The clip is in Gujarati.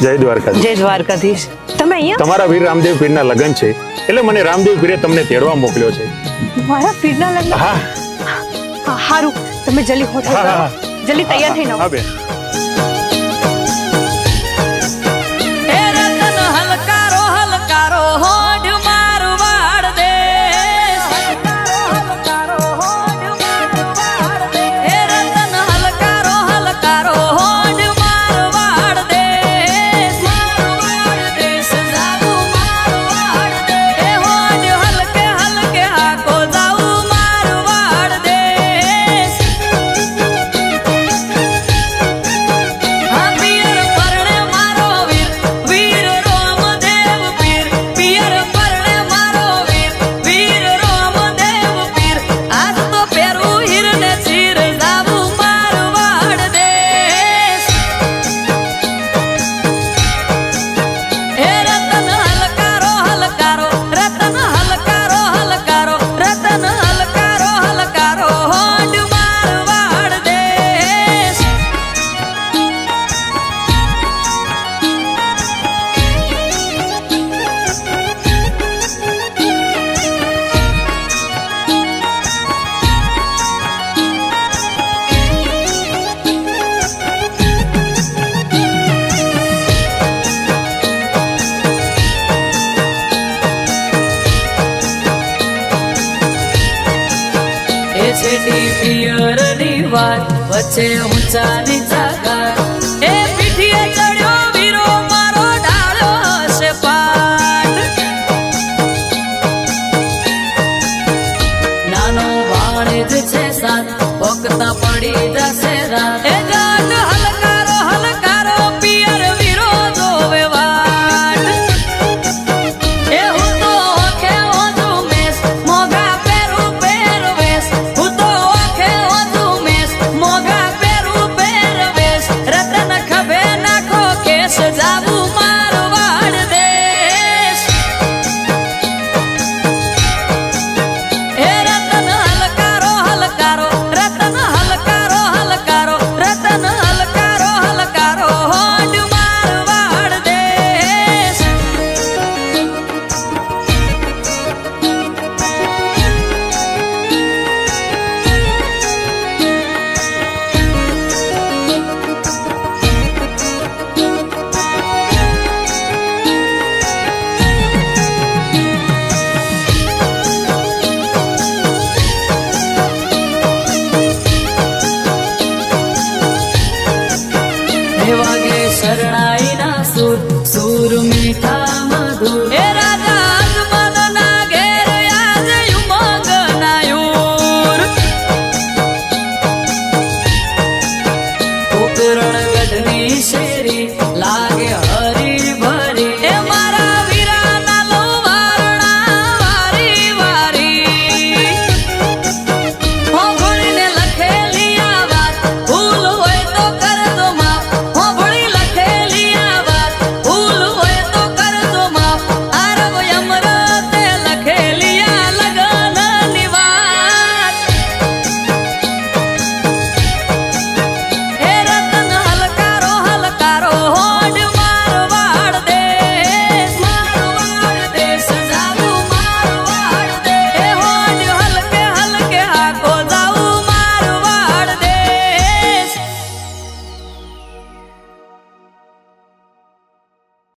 જય દ્વારકાધીશ. જય દ્વારકાધીશ. તમે અહીંયા? તમારા વીર રામદેવ પીરના લગ્ન છે એટલે મને રામદેવ પીરે તમને તેડવા મોકલ્યો છે. મારા પીરના લગ્ન? હા. હારું, તમે જલ્દી હોટલ હા, કરો. હા. જલ્દી તૈયાર થઈને આવો. હા બેન. વચ્ચે ઊંચા નીચા ગાર એ પીઠીએ ચડ્યો વીરો મારો ડાળ્યો હશે પાટ નાનો ભાણેજ છે સાત પોકતા પડી જશે રાત એ જાટ હલકારો હલકારો પિયર વીરો જોવે વાટ એ હું તો ઓખે ઓજું મેસ મોગા પેરું પહેરવેશ હું તો ઓખે ઓજું મેસ મોગા પેરું પહેરવેશ રતન ખભે નાખો કેસ જાવું મારવાડ દેશ એ રતન હલકારો હલકારો રતન હલકારો હલકારો રતન હલકારો હલકારો હોડ મારવાડ દેશ વાગે શરણાઈ ના સુર સુર મીઠા